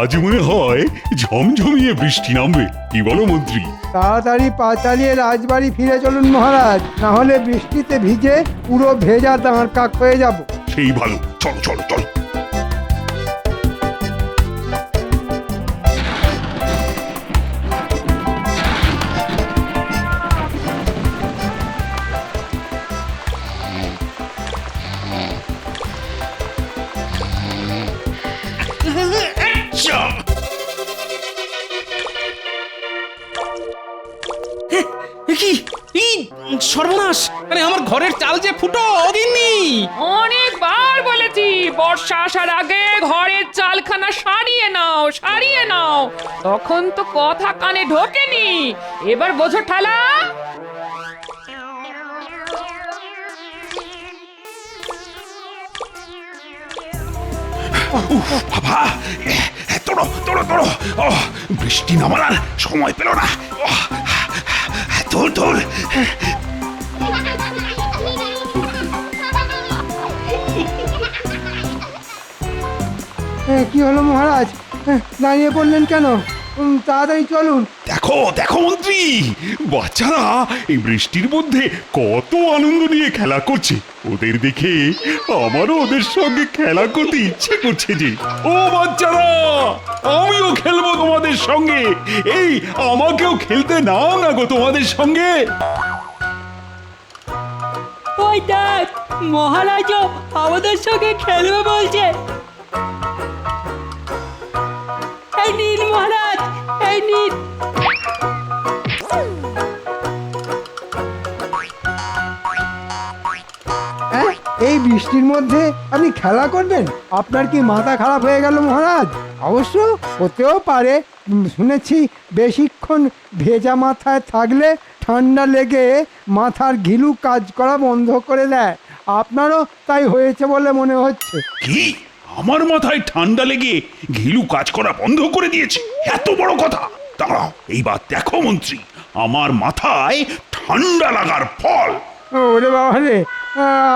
আজ মনে হয় ঝমঝমিয়ে বৃষ্টি নামবে। কি বলো মন্ত্রী? তাড়াতাড়ি পা চালিয়ে রাজবাড়ি ফিরে চলুন মহারাজ, না হলে বৃষ্টিতে ভিজে পুরো ভেজা দাঁড় কাক হয়ে যাব। সেই ভালো, চলো চলো চলো। কি এই সর্বনাশ! আরে আমার ঘরের চাল যে ফুটো অগিন্নি। অনেকবার বলেছি বর্ষা আসার আগে ঘরের চালখানা সারিয়ে নাও, সারিয়ে নাও। তখন তো কথা কানে ঢোকেনি। এবার বোঝো ঠালা। বাবা, তোড়ো তোড়ো তোড়ো। বৃষ্টি নামার আর সময় পেল না। তোর তোর। কি হলো মহারাজ, দাঁড়িয়ে পড়লেন কেন? তাড়াতাড়ি চলুন। দেখো দেখো মন্ত্রী, বাচ্চারা এই বৃষ্টির মধ্যে কত আনন্দ নিয়ে খেলা করছে। ওদের দেখে আমারও ওদের সঙ্গে খেলা করতে ইচ্ছে করছে যে। ও বাচ্চারা, আমিও খেলবো তোমাদের সঙ্গে। এই আমাকেও খেলতে নাও না গো তোমাদের সঙ্গে। ওই দেখ, মহারাজও আমাদের সঙ্গে খেলবে বলছে। এই নিন মহারাজ, এই নিন। এই বৃষ্টির মধ্যে আপনি খেলা করবেন? আপনার কি মাথা খারাপ হয়ে গেল মহারাজ? অবশ্য হতেও পারে। শুনেছি বেশিক্ষণ ভেজা মাথায় থাকলে ঠান্ডা লেগে মাথার ঘিলু কাজ করা বন্ধ করে দেয়। আপনারও তাই হয়েছে বলে মনে হচ্ছে। কি? আমার মাথায় ঠান্ডা লেগে ঘিলু কাজ করা বন্ধ করে দিয়েছে? এত বড় কথা! দাঁড়াও, এইবার দেখো মন্ত্রী, আমার মাথায় ঠান্ডা লাগার ফল। ওরে বাবা রে,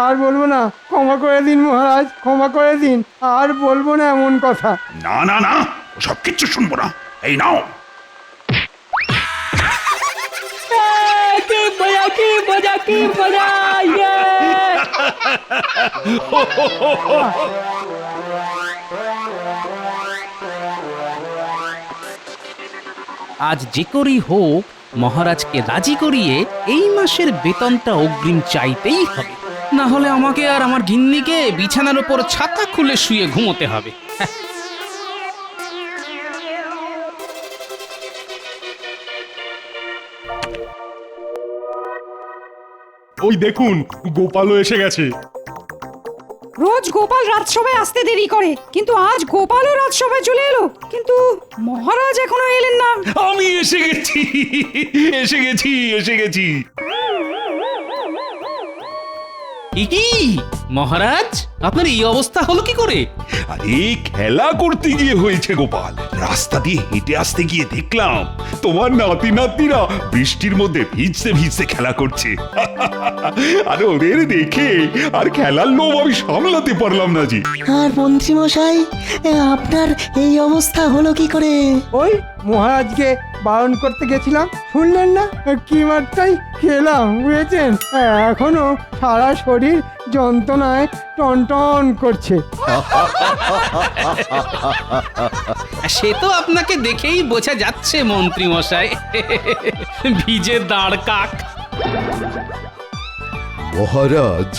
আর বলবো না। ক্ষমা করে দিন মহারাজ, ক্ষমা করে দিন। আর বলবো না এমন কথা। না না না, সব কিচ্ছু শুনবো না। এই নাও। কি মজা, কি মজা, কি মজা! ইয়ে! আজ যে করেই হোক মহারাজকে রাজি করিয়ে এই মাসের বেতনটা অগ্রিম চাইতেই হবে, না হলে আমাকে আর আমার গিন্নিকে বিছানার উপর ছাতা খুলে শুয়ে ঘুমোতে হবে। ওই দেখুন, গোপালও এসে গেছে। রোজ গোপাল রাজসভায় আসতে দেরি করে, কিন্তু আজ গোপালও রাজসভায় চলে এলো। কিন্তু মহারাজ এখনো এলেন না। আমি এসে গেছি, এসে গেছি, এসে গেছি। কি মহারাজ, আপনার এই অবস্থা হলো কি করে? আরে খেলা করতে গিয়ে হয়েছে গোপাল। রাস্তা দিয়ে হেঁটে আসতে গিয়ে দেখলাম তোমার নাতি নাতনিরা বৃষ্টির মধ্যে ভিজতে ভিজতে খেলা করছে। আর ওদের দেখে আর খেলার লোভ আমি সামলাতে পারলাম না জি। আর মন্ত্রী মশাই, আপনার এই অবস্থা হলো কি করে? ওই মহারাজকে বারণ করতে গেছিলাম, শুনলেন না? কি মারটাই খেলাম, বুঝেছেন? এখনো সারা শরীর যন্ত্রণায় টনটন করছে। সে তো আপনাকে দেখেই বোঝা যাচ্ছে মন্ত্রী মশাই, ভিজে দাঁড় কাক। মহারাজ,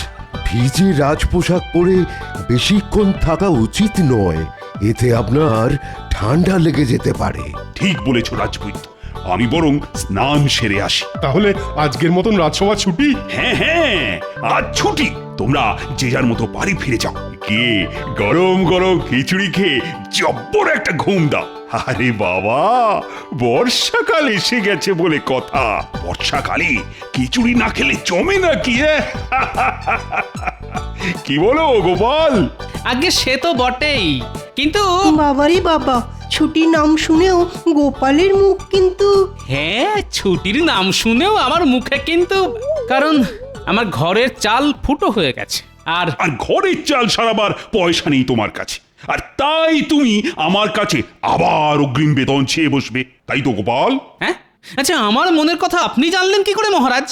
ভিজে রাজপোশাক পরে বেশিক্ষণ থাকা উচিত নয়। এতে আপনার ঠান্ডা লেগে যেতে পারে। ঠিক বলেছ রাজপুত, আমি বরং স্নান সেরে আসি। তাহলে আজকের মতন রাজসভা ছুটি? হ্যাঁ হ্যাঁ, আজ ছুটি। তোমরা যে যার মতো বাড়ি ফিরে যাও। কে গরম গরম খিচুড়ি খেয়ে জব্বর একটা ঘুম দাও। আরে বাবা, বর্ষাকাল এসে গেছে বলে কথা। বর্ষাকালে খিচুড়ি না খেলে জমে না কি? কি বলো গোপাল? আগে সে তো বটেই, কিন্তু বাবারই বাবা, ছুটির নাম শুনেও গোপালের মুখ কিন্তু। হ্যাঁ, ছুটির নাম শুনেও আমার মুখে কিন্তু, কারণ আমার ঘরের চাল ফুটো হয়ে গেছে। আর ঘরের চাল সারাবার পয়সা নেই তোমার কাছে। আর তাই তুমি আমার কাছে আবার অগ্রিম বেতন চেয়ে বসবে, তাই তো গোপাল? হ্যাঁ, আচ্ছা আমার মনের কথা আপনি জানলেন কি করে মহারাজ?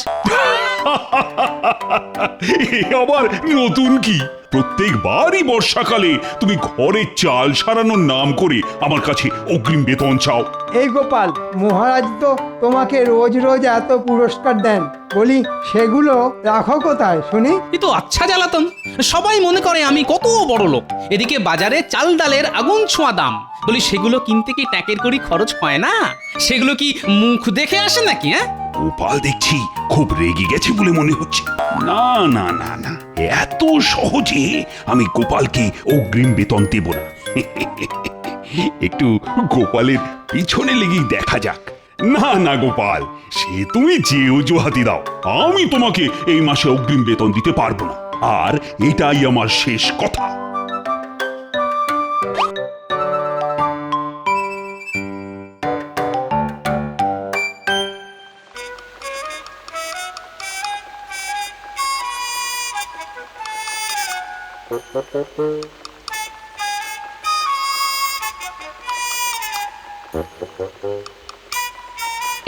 এ আবার নতুন কি? প্রত্যেকবারই বর্ষাকালে তুমি ঘরের চাল সারানোর নাম করে আমার কাছে অগ্রিম বেতন চাও। এই গোপাল, মহারাজ তো তোমাকে রোজ রোজ এত পুরস্কার দেন, বলি সেগুলো রাখো কোথায় শুনি? এ তো আচ্ছা জ্বালাতন, সবাই মনে করে আমি কত বড় লোক। এদিকে বাজারে চাল ডালের আগুন ছোঁয়া দাম, বলি সেগুলো কিনতে কি ট্যাকের করি খরচ হয় না? সেগুলো কি মুখ দেখে আসে নাকি? হ্যাঁ, গোপাল দেখছি খুব রেগে গেছে বলে মনে হচ্ছে। না না না না, এত সহজে আমি গোপালকে অগ্রিম বেতন দেব না। একটু গোপালের পিছনে লেগেই দেখা যাক। না না গোপাল, সে তুমি যে অজুহাতি দাও, আমি তোমাকে এই মাসে অগ্রিম বেতন দিতে পারবো না, আর এটাই আমার শেষ কথা।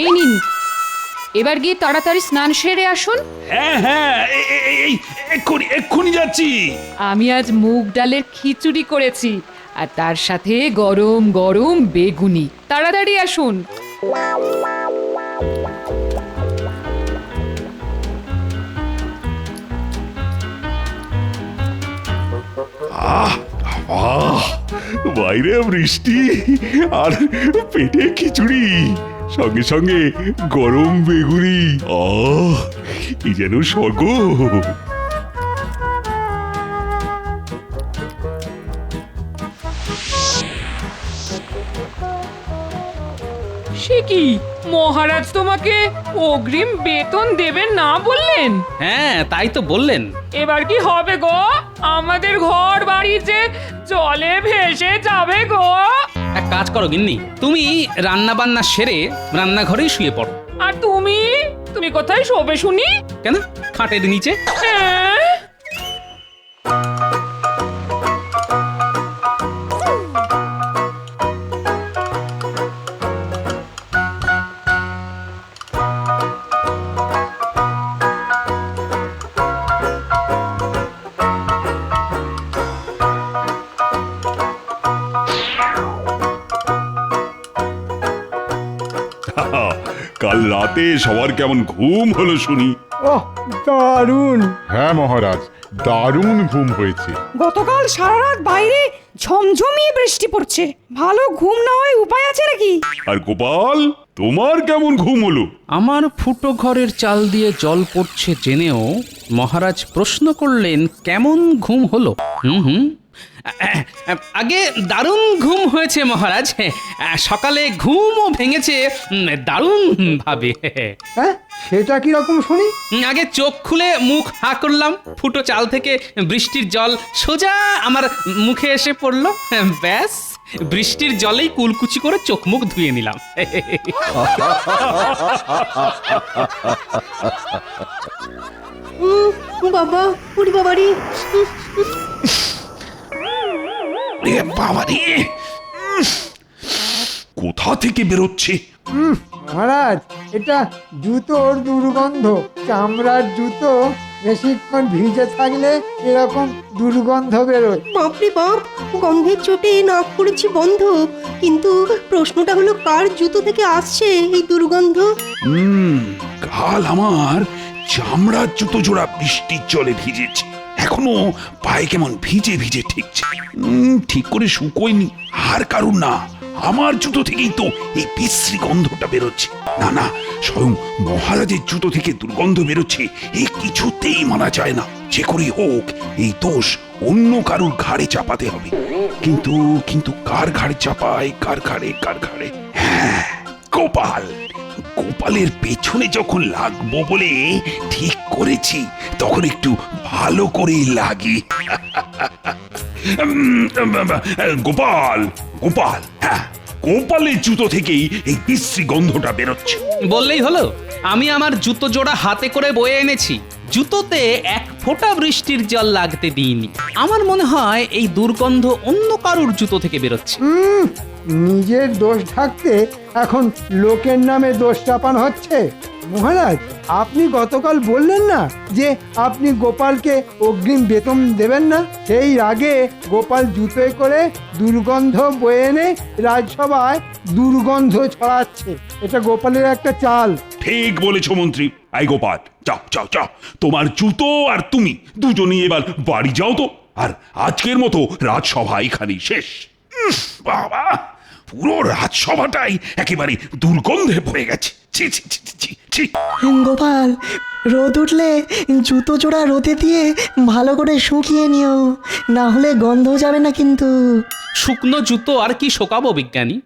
এই নিন, এবার গিয়ে তাড়াতাড়ি স্নান সেরে আসুন। হ্যাঁ হ্যাঁ, এক্ষুনি যাচ্ছি। আমি আজ মুগ ডালের খিচুড়ি করেছি, আর তার সাথে গরম গরম বেগুনি। তাড়াতাড়ি আসুন। বাইরে বৃষ্টি আর পেটে খিচুড়ি, সঙ্গে সঙ্গে গরম বেগুনি, কি যেন স্বর্গ। সে কি, মহারাজ তোমাকে অগ্রিম বেতন দেবেন না বললেন? হ্যাঁ তাই তো বললেন। এবার কি হবে গো? আমাদের ঘর বাড়ি যে জলে ভেসে যাবে গো। এক কাজ করো গিন্নি, তুমি রান্না বান্না সেরে রান্নাঘরেই শুয়ে পড়ো। আর তুমি তুমি কোথায় শোবে শুনি? কেন, খাটের নিচে। হ্যাঁ? কাল রাতে সবার কেমন ঘুম হলো শুনি? ওহ, দারুণ! হ্যাঁ মহারাজ, দারুণ ঘুম হয়েছে। গতকাল সারা রাত বাইরে ঝমঝমিয়ে বৃষ্টি পড়ছে, ভালো ঘুম না হয় উপায় আছে নাকি? আর গোপাল, তোমার কেমন ঘুম হলো? আমার ফুটো ঘরের চাল দিয়ে জল পড়ছে জেনেও মহারাজ প্রশ্ন করলেন কেমন ঘুম হলো। হুম, আগে দারুণ ঘুম হয়েছে মহারাজ। সকালে ঘুমও ভেঙেছে দারুণ ভাবে। হ্যাঁ, সেটা কি রকম শুনি? আগে চোখ খুলে মুখ হা করলাম, ফুটো চাল থেকে বৃষ্টির জল সোজা আমার মুখে এসে পড়লো। ব্যাস, বৃষ্টির জলেই কুলকুচি করে চোখ মুখ ধুয়ে নিলাম। বাবা, উড়ি বাবারি। বাবারে, কোথা থেকে বেরোচ্ছে? মহারাজ, এটা জুতোর দুর্গন্ধ। চামড়ার জুতো বেশিক্ষণ ভিজে থাকলে এরকম দুর্গন্ধ বেরোয়। বাপরে বাপ, গন্ধের চোটে নাক করেছি বন্ধ। কিন্তু প্রশ্নটা হলো, কার জুতো থেকে আসছে এই দুর্গন্ধ? কাল আমার চামড়ার জুতো জোড়া বৃষ্টির জলে ভিজেছে, এখনো পায়ে কেমন ভিজে ভিজে ঠেকছে। ঠিক করে শুকোয়নি। আর কারণ না, আমার জুতো থেকেই তো এই বিশ্রী গন্ধটা বেরোচ্ছে। না না, স্বয়ং মহারাজের জুতো থেকে দুর্গন্ধ বেরোচ্ছে, এই কিছুতেই মানা যায় না। যে করেই হোক এই দোষ অন্য কারুর ঘাড়ে চাপাতে হবে। কিন্তু কিন্তু কার ঘাড়ে চাপায়, কার ঘাড়ে? হ্যাঁ, গোপালের পেছনে যখন লাগবো বলে ঠিক করেছি, তখন একটু ভালো করে লাগি। গোপাল, হ্যাঁ, গোপালের জুতো থেকেই এই বিশ্রী গন্ধটা বেরোচ্ছে। বললেই হলো, আমি আমার জুতো জোড়া হাতে করে বয়ে এনেছি। জুতোতে এক ফোঁটা বৃষ্টির জল লাগতে দিইনি। আমার মনে হয় এই দুর্গন্ধ অন্য কারোর জুতো থেকে বেরোচ্ছে। নিজের দোষ ঢাকতে এখন লোকের নামে দোষ চাপানো হচ্ছে। মহারাজ, আপনি গতকাল বললেন না যে আপনি গোপালকে অগ্রিম বেতন দেবেন না? সেই আগে গোপাল জুতোয় করে দুর্গন্ধ বয়ে এনে রাজসভায় দুর্গন্ধ ছড়াচ্ছে। এটা গোপালের একটা চাল। ঠিক বলেছ মন্ত্রী। আই গোপাল, যাও যাও যাও, তোমার জুতো আর তুমি দুজনেই এবার বাড়ি যাও তো। আর আজকের মতো রাজসভা এখানেই শেষ। বাবা, পুরো রাজসভাটাই একেবারে দুর্গন্ধে ভরে গেছে। ছি ছি ছি ছি ছি। গোপাল, রোদ উঠলে জুতো জোড়া রোদে দিয়ে ভালো করে শুকিয়ে নিও, না হলে গন্ধ যাবে না কিন্তু। শুকনো জুতো আর কি শোকাবো বিজ্ঞানী?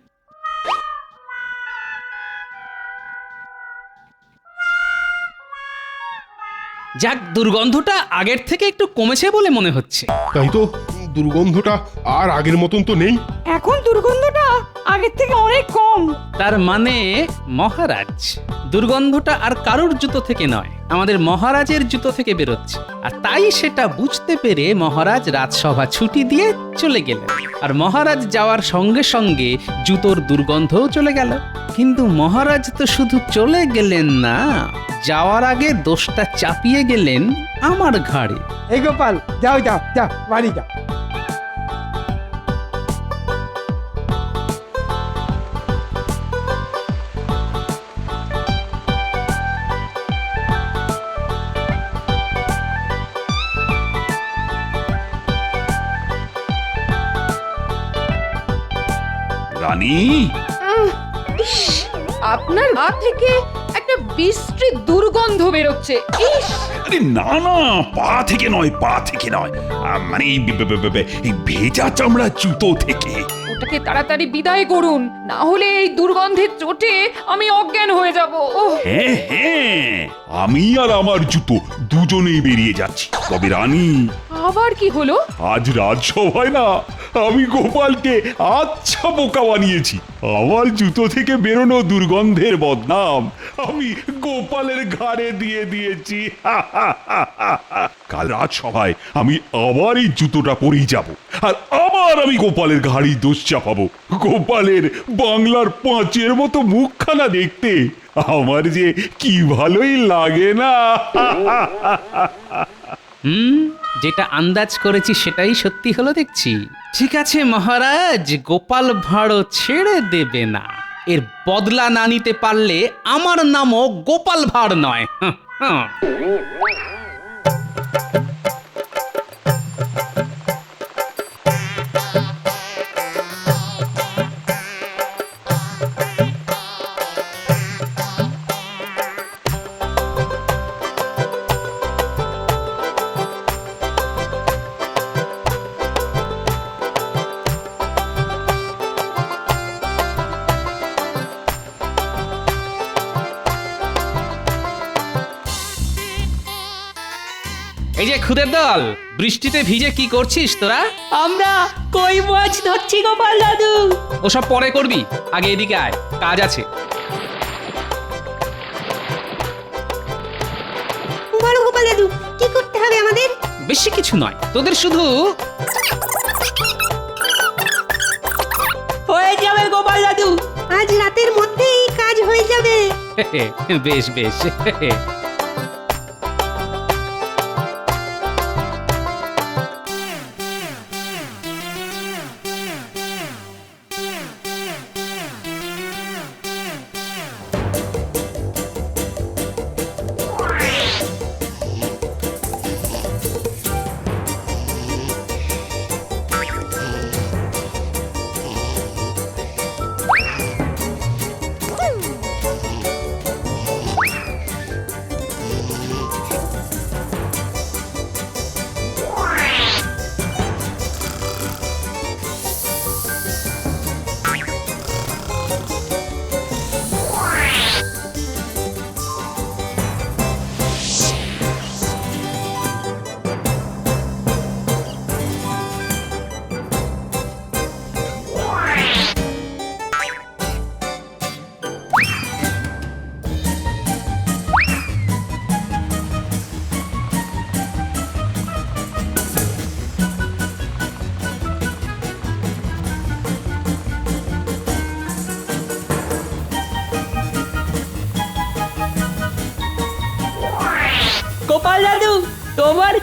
যাক, দুর্গন্ধটা আগের থেকে একটু কমেছে বলে মনে হচ্ছে। তাই তো, দুর্গন্ধটা আর আগের মতন তো নেই। এখন দুর্গন্ধটা আগের থেকে অনেক কম। তার মানে মহারাজ, দুর্গন্ধটা আর কারুর জুতো থেকে নয়, আমাদের মহারাজের জুতো থেকে বেরোচ্ছে। আর তাই সেটা বুঝতে পেরে মহারাজ রাজসভা ছুটি দিয়ে চলে গেলেন। আর মহারাজ যাওয়ার সঙ্গে সঙ্গে জুতোর দুর্গন্ধও চলে গেল। কিন্তু মহারাজ তো শুধু চলে গেলেন না, যাওয়ার আগে দোষটা চাপিয়ে গেলেন আমার ঘাড়ে। এই গোপাল, যাও যাও যাও, বাড়ি যাও। রানী, আপনার গা থেকে একটা বিশ্রী দুর্গন্ধ বেরোচ্ছে। ইস, আরে না না, পা থেকে নয়, পা থেকে নয়, মানে এই ভেজা চামড়া জুতো থেকে। ওটাকে তাড়াতাড়ি বিদায় করুন, না হলে এই দুর্গন্ধের চোটে আমি অজ্ঞান হয়ে যাব। ওহ, হ্যাঁ হ্যাঁ, আমি আর আমার জুতো দুজনেই বেরিয়ে যাচ্ছি। তবে রানী, আবার কি হলো? আজ রাজসভায় না আমি গোপালকে আচ্ছা বোকা বানিয়েছি। আমার জুতো থেকে বেরোনো দুর্গন্ধের বদনাম আমি গোপালের ঘাড়ে দিয়ে দিয়েছি। কাল রাজসভায় আমি আবার এই জুতোটা পরেই যাব, আর আবার আমি গোপালের ঘাড়ি দোষ চাপাবো। গোপালের বাংলার পাঁচের মতো মুখখানা দেখতে আমার যে কি ভালোই লাগে না। যেটা আন্দাজ করেছি সেটাই সত্যি হলো দেখছি। ঠিক আছে মহারাজ, গোপাল ভাঁড়ও ছেড়ে দেবে না। এর বদলা না নিতে পারলে আমার নামও গোপাল ভাঁড় নয়। এই যে খুদের দল, বৃষ্টিতে ভিজে কি করছিস তোরা? আমরা কই মাছ ধরছি গোপাল দাদু। ওসব পরে করবি, আগে এদিকে আয়, কাজ আছে। বলো গোপাল দাদু, কি করতে হবে আমাদের? বেশি কিছু নয়, তোদের শুধু হয়ে যাবে গোপাল দাদু। আজ রাতের মধ্যেই কাজ হয়ে যাবে। বেশ বেশ।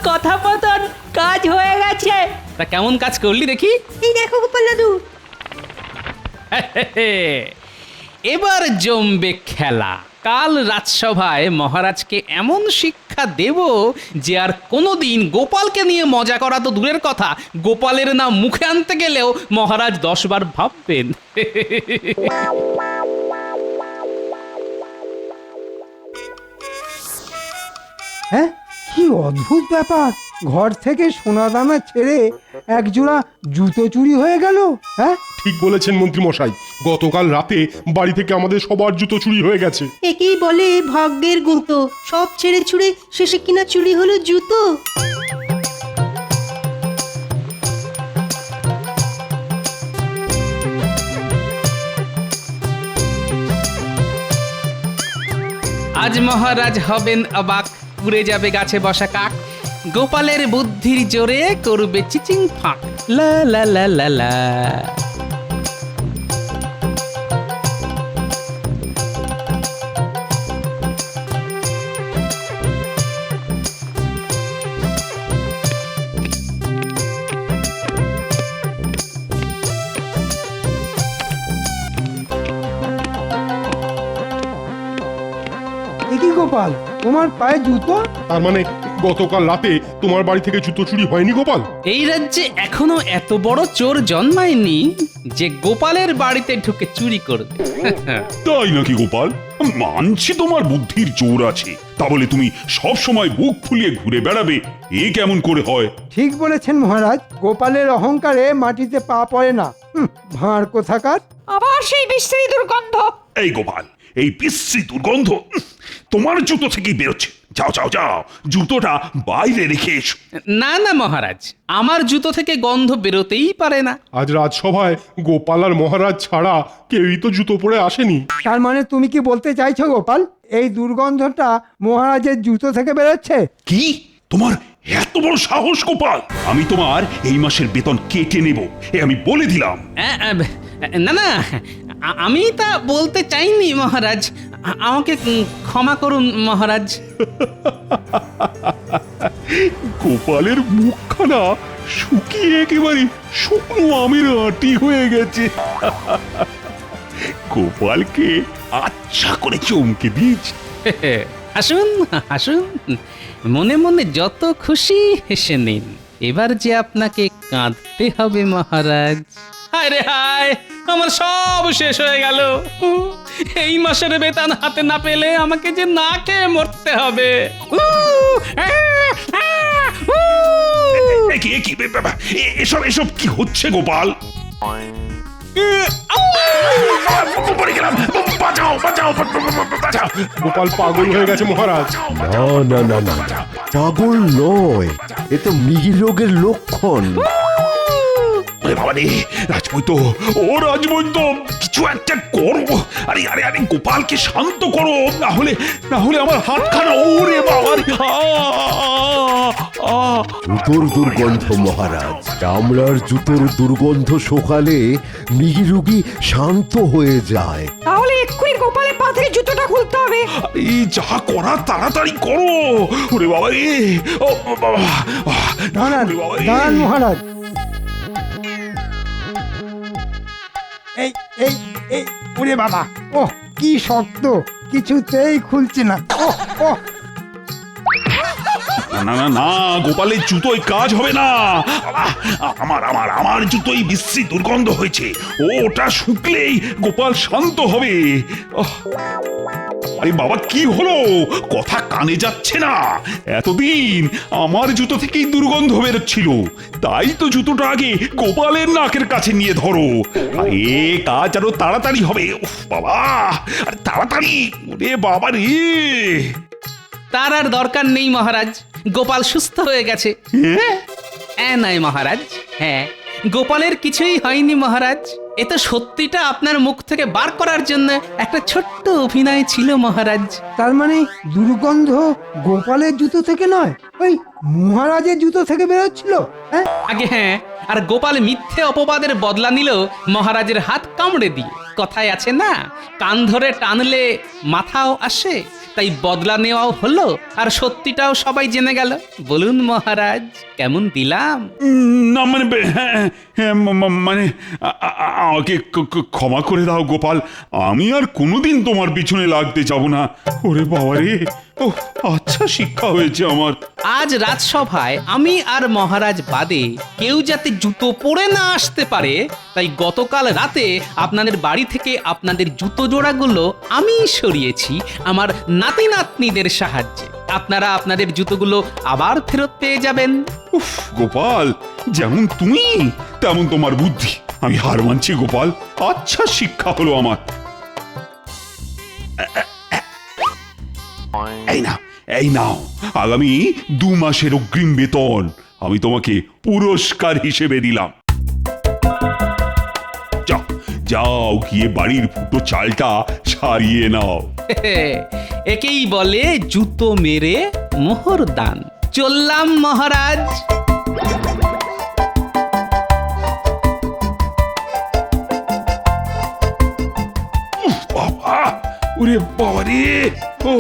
কথা মতন কাজ হয়ে গেছে। তা কেমন কাজ করলি দেখি? এই দেখো গোপাল দাদু, এবার জমবে খেলা। কাল রাজসভায় মহারাজকে এমন শিক্ষা দেব যে আর কোনোদিন গোপালকে নিয়ে মজা করা তো দূরের কথা, গোপালের নাম মুখে আনতে গেলেও মহারাজ 10 বার ভাববেন। হ্যাঁ, কি অদ্ভুত ব্যাপার! ঘর থেকে সোনা দানা ছেড়ে একজোড়া জুতো চুরি হয়ে গেল। হ্যাঁ, ঠিক বলেছেন মন্ত্রী মশাই, গতকাল রাতে বাড়ি থেকে আমাদের সবার জুতো চুরি হয়ে গেছে। একেই বলে ভাগ্যের গুঁতো। সব ছেড়ে ছুড়ে শেষে কিনা চুরি হলো জুতো। আজ মহারাজ হবেন অবাক, উড়ে যাবে গাছে বসা কাক, গোপালের বুদ্ধির জোরে করবে চিচিং ফাঁক। লা লা লা লা লা। এ কি গোপাল, তোমার পায়ে জুতো? তার মানে গতকাল রাতে তোমার বাড়ি থেকে জুতো চুরি হয়নি গোপাল? এই রাজ্যে এখনো এত বড় চোর জন্মায়নি যে গোপালের বাড়িতে ঢুকে চুরি করবে। তাই নাকি গোপাল? মানছি তোমার বুদ্ধির জোর আছে, তা বলে তুমি সব সময় বুক ফুলিয়ে ঘুরে বেড়াবে, এ কেমন করে হয়? ঠিক বলেছেন মহারাজ, গোপালের অহংকারে মাটিতে পা পড়ে না। ভাঁড় কোথাকার! আবার সেই বিশ্রী দুর্গন্ধ। এই গোপাল, এই বিশ্রী দুর্গন্ধ তোমার জুতো থেকেই বেরোচ্ছে। যাও যাও যাও, জুতোটা বাইরে রেখে এসো। না না মহারাজ, আমার জুতো থেকে গন্ধ বেরোতেই পারে না। আজ রাজসভায় গোপাল আর মহারাজ ছাড়া কেউই তো জুতো পরে আসেনি। তার মানে তুমি কি বলতে চাইছো গোপাল, এই দুর্গন্ধটা মহারাজের জুতো থেকে বেরোচ্ছে? কি তোমার এত বড় সাহস গোপাল? আমি তোমার এই মাসের বেতন কেটে নেব, এ আমি বলে দিলাম। না না, আমি তা বলতে চাইনি মহারাজ, আমাকে ক্ষমা করুন মহারাজ। গোপালের মুখখানা শুকিয়ে একেবারে শুকনো আমের আটি হয়ে গেছে। গোপালকে আচ্ছা করে চমকে দিয়েছি। আসুন আসুন, মনে মনে যত খুশি হেসে নিন। এবার যে আপনাকে কাঁদতে হবে মহারাজ। হায় রে হায়, আমার সব শেষ হয়ে গেল। এই মাসের বেতন হাতে না পেলে আমাকে যে না খেয়ে মরতে হবে। এসব এসব কি হচ্ছে গোপাল? বাঁচাও বাঁচাও বাঁচাও! গোপাল পাগল হয়ে গেছে মহারাজ। না না না না না, পাগল নয়, এ তো মৃগী রোগের লক্ষণ। বাবা রে, রাজবৈদ্য, ও রাজবৈদ্য, কিছু একটা করো। আরে আরে আরে, গোপালকে শান্ত করো, না হলে আমার হাতখানা, ওরে বাবা রে! জুতোর দুর্গন্ধ মহারাজ, চামড়ার জুতোর দুর্গন্ধ শোকালে মৃগী রোগী শান্ত হয়ে যায়। তাহলে এক্ষুনি গোপালের পা থেকে জুতোটা খুলতে হবে। এই যা করার তাড়াতাড়ি করো। ওরে বাবা রে! ও বাবা! দাঁড়ান দাঁড়ান মহারাজ, এই এই এই, ওরে বাবা, ও কি শক্ত, কিছুতেই খুলছে না। ও ও, না না না, গোপালের জুতোয় কাজ হবে না। আমার জুতোই বিশ্রী দুর্গন্ধ হয়েছে, ওটা শুকলেই গোপাল শান্ত হবে। আরে বাবা, কি হলো? কথা কানে যাচ্ছে না। এতদিন আমার জুতো থেকেই দুর্গন্ধ বেরোচ্ছিল, তাই তো জুতোটা আগে গোপালের নাকের কাছে নিয়ে ধরো। আরে কাজ আরো তাড়াতাড়ি হবে। উফ বাবা, আরে তাড়াতাড়ি! ওরে বাবা রে! তার আর দরকার নেই মহারাজ, গোপাল সুস্থ হয়ে গেছে। হ্যাঁ নয় মহারাজ, হ্যাঁ, গোপালের কিছুই হয়নি মহারাজ। এ তো সত্যিটা আপনার মুখ থেকে বার করার জন্য একটা ছোট্ট অভিনয় ছিল মহারাজ। তার মানে দুর্গন্ধ গোপালের জুতো থেকে নয়, ওই মহারাজের জুতো থেকে বেরোচ্ছিল। হ্যাঁ, আগে হ্যাঁ, আর গোপাল মিথ্যে অপবাদের বদলা নিল মহারাজের হাত কামড়ে দিয়ে। কথায় আছে না, কান ধরে টানলে মাথাও আসে, তাই বদলা নেওয়াও হলো আর সত্যিটাও সবাই জেনে গেল। বলুন মহারাজ, কেমন দিলাম? না মানে হ্যাঁ, হ্যাঁ, মানে আমাকে ক্ষমা করে দাও গোপাল, আমি আর কোনোদিন তোমার পিছনে লাগতে যাব না। ওরে বাবা রে, ও আচ্ছা শিক্ষা হয়েছে আমার। আজ রাজসভায় আমি আর মহারাজ বাদে কেউ যাতে জুতো পরে না আসতে পারে, তাই গতকাল রাতে আপনাদের বাড়ি থেকে আপনাদের জুতো জোড়াগুলো আমি সরিয়েছি আমার নাতি নাতনিদের সাহায্যে। আপনারা আপনাদের জুতোগুলো আবার ফেরত পেয়ে যাবেন। উফ গোপাল, যেমন তুমি তেমন তোমার বুদ্ধি। আমি হার মানছি গোপাল, আচ্ছা শিক্ষা হলো আমার। এই নাও আগামী 2 মাসের অগ্রিম বেতন আমি তোমাকে পুরস্কার হিসেবে দিলাম। যাও যাও, গিয়ে বাড়ির ফুটো চালটা সারিয়ে নাও। একেই বলে জুতো মেরে মোহর দান। চললাম মহারাজ। বাবা, ওরে বাবা রে, ও